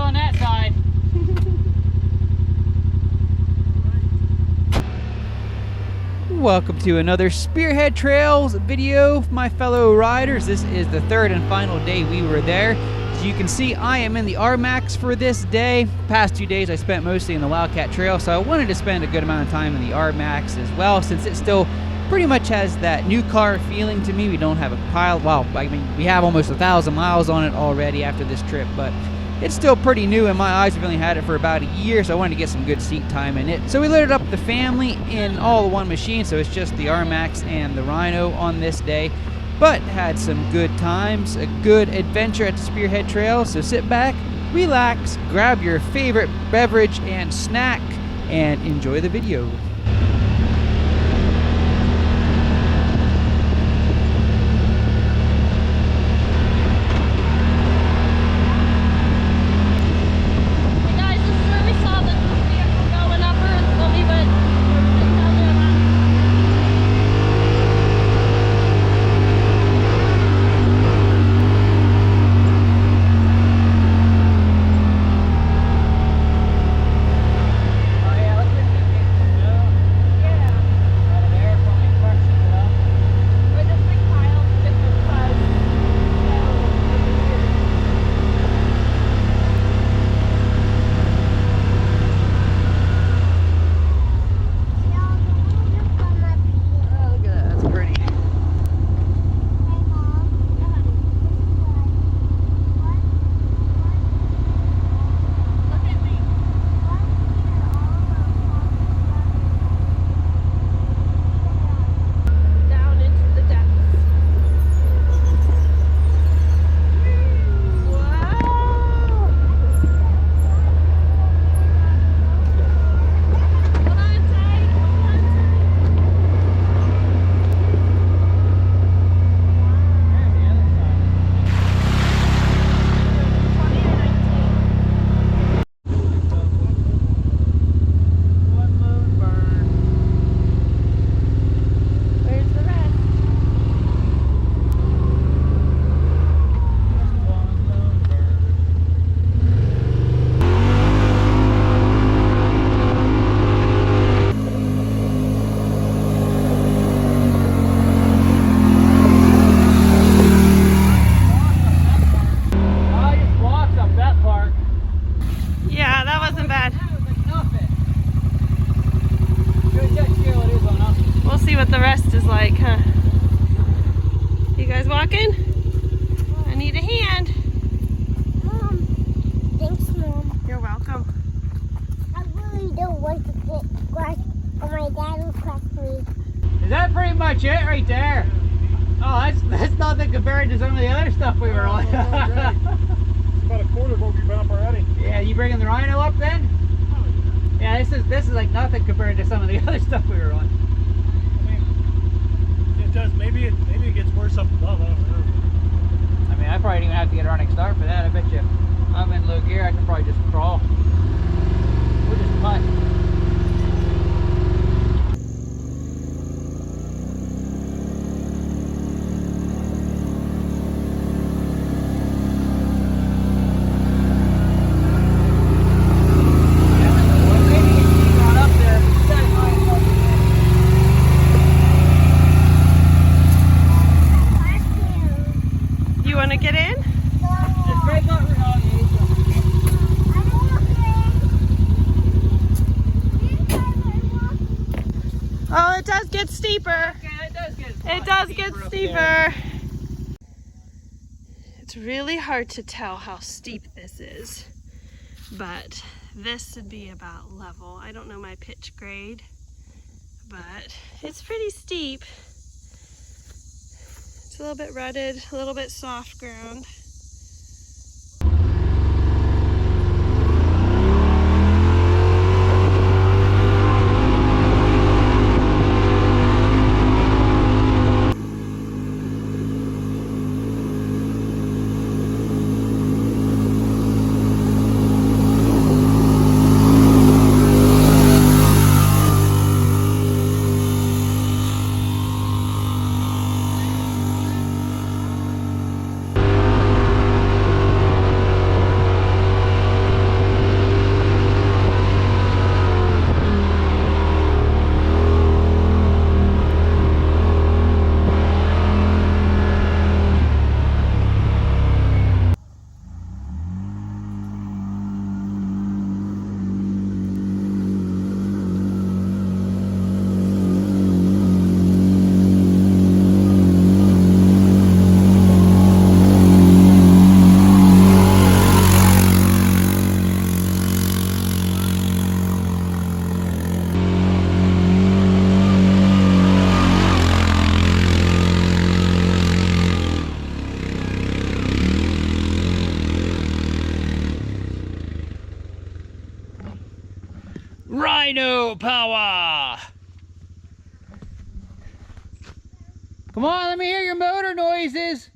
on that side. Welcome to another Spearhead Trails video, my fellow riders. This is the third and final day we were there. As you can see, I am in the Rmax for this day. Past 2 days I spent mostly in the Wildcat Trail, so I wanted to spend a good amount of time in the Rmax as well, since it still pretty much has that new car feeling to me. We don't have a pile, well, I mean, we have almost 1,000 miles on it already after this trip, but it's still pretty new in my eyes. We've only had it for about a year, so I wanted to get some good seat time in it. So we loaded up the family in all one machine, so it's just the Rmax and the Rhino on this day. But had some good times, a good adventure at the Spearhead Trail. So sit back, relax, grab your favorite beverage and snack, and enjoy the video. What the rest is like, huh? You guys walking? I need a hand. Mom. Thanks, Mom. You're welcome. I really don't want to get grass, or my dad will crush me. Is that pretty much it right there? Oh, that's nothing compared to some of the other stuff we were on. It's about a quarter of what we've been up already. Yeah, you bringing the Rhino up then? Yeah, this is like nothing compared to some of the other stuff we were on. It does. Maybe it gets worse up above. I don't know. I mean, I probably didn't even have to get a running start for that. I bet you I'm in low gear. I could probably just crawl. We'll just putt. Oh, it does get steeper. It does get steeper. It's really hard to tell how steep this is, but this would be about level. I don't know my pitch grade, but it's pretty steep. It's a little bit rutted, a little bit soft ground. power. Come on, let me hear your motor noises.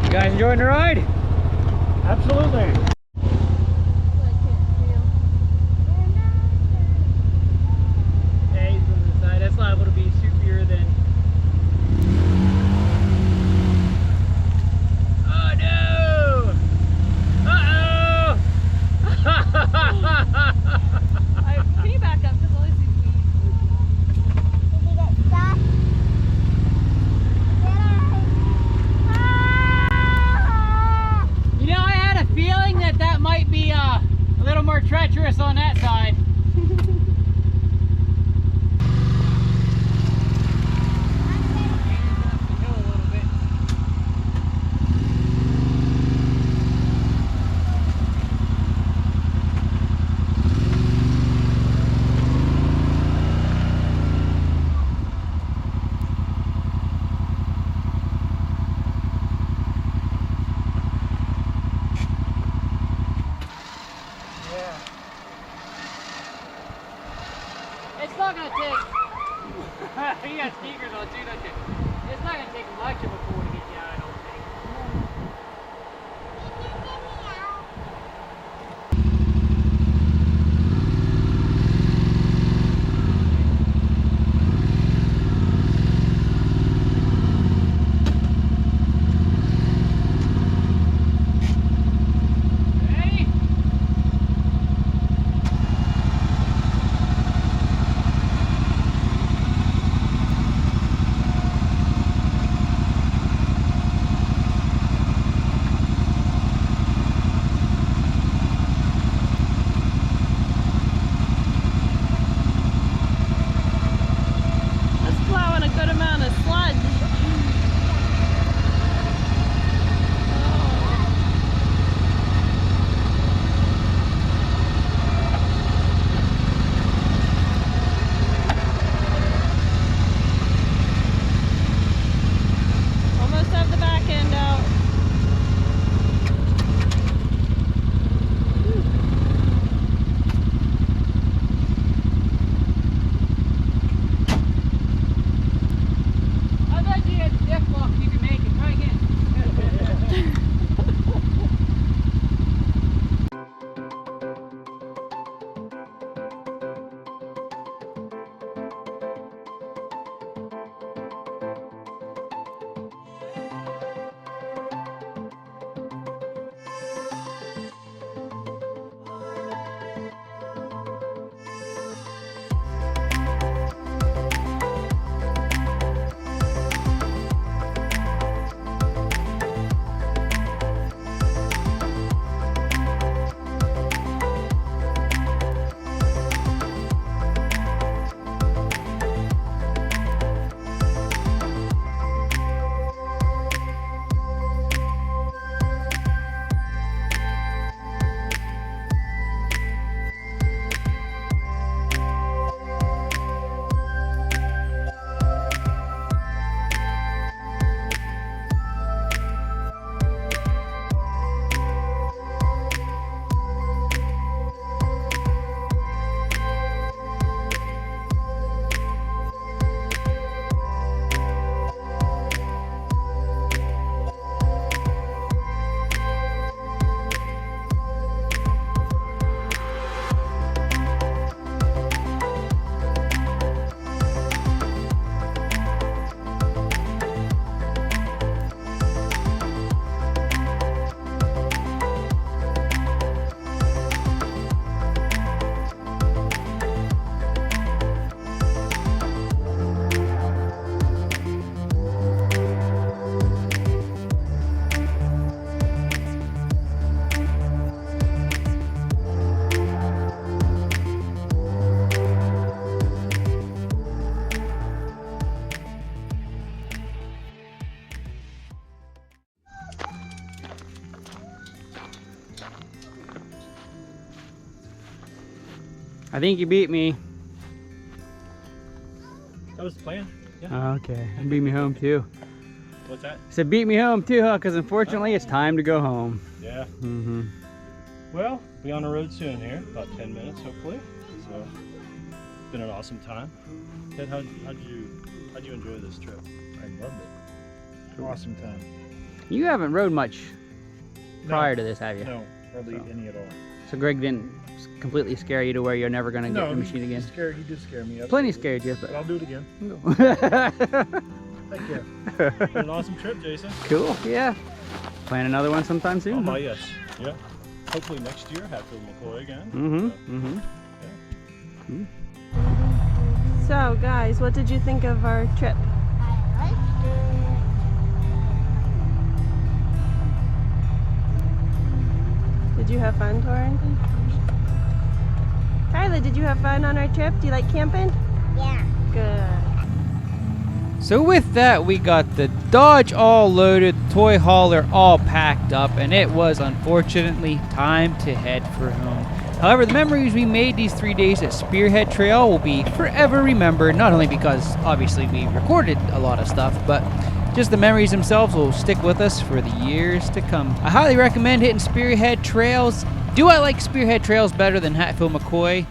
You guys enjoying the ride? Absolutely. Hey, from the side, that's liable to be soupier than. Oh no! Uh oh! Can you back up? Because all I see is weeds. Did you get stuck? You know, I had a feeling that that might be a little more treacherous on that side. It's not gonna take. You got sneakers on too, don't you? It's not gonna take much of a pull to get you out, I don't think. Ready? I think you beat me. That was the plan. Yeah. Okay, you beat me home too. What's that? Said beat me home too, huh? Because unfortunately it's time to go home. Yeah. Mm-hmm. Well, be on the road soon here, about 10 minutes hopefully. So, it's been an awesome time. Ted, how'd you enjoy this trip? I loved it. Awesome time. You haven't rode much prior to this, have you? No, hardly any at all. So Greg didn't completely scare you to where you're never going to get the machine again? He did scare me. Plenty Absolutely. scared you, But I'll do it again. but... Thank you. Been an awesome trip, Jason. Cool, yeah. Plan another one sometime soon. Oh huh? my, yes. Yeah. Hopefully next year, Hatfield McCoy again. Mm-hmm, mm-hmm. So guys, what did you think of our trip? I liked it. Did you have fun, Torin? Kyla, did you have fun on our trip? Do you like camping? Yeah. Good. So with that, we got the Dodge all loaded, toy hauler all packed up, and it was unfortunately time to head for home. However, the memories we made these 3 days at Spearhead Trail will be forever remembered, not only because obviously we recorded a lot of stuff, but just the memories themselves will stick with us for the years to come. I highly recommend hitting Spearhead Trails. Do I like Spearhead Trails better than Hatfield McCoy?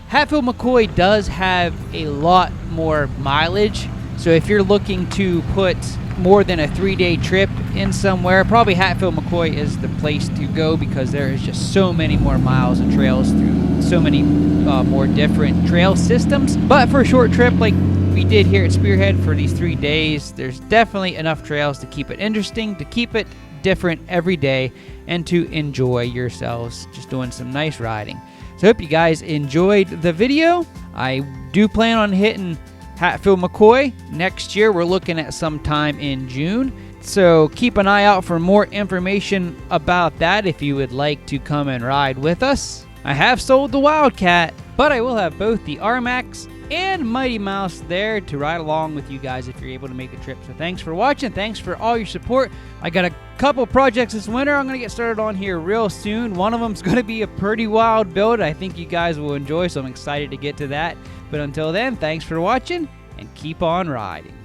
Hatfield McCoy does have a lot more mileage. So if you're looking to put more than a 3-day trip in somewhere, probably Hatfield McCoy is the place to go because there is just so many more miles of trails through so many more different trail systems. But for a short trip like we did here at Spearhead for these 3 days, there's definitely enough trails to keep it interesting, to keep it different every day, and to enjoy yourselves just doing some nice riding. So I hope you guys enjoyed the video. I do plan on hitting Hatfield McCoy next year. We're looking at sometime in June. So keep an eye out for more information about that if you would like to come and ride with us. I have sold the Wildcat, but I will have both the Rmax and Mighty Mouse there to ride along with you guys if you're able to make the trip. So thanks for watching. Thanks for all your support. I got a couple projects this winter I'm going to get started on here real soon. One of them is going to be a pretty wild build I think you guys will enjoy, so I'm excited to get to that. But until then, thanks for watching and keep on riding.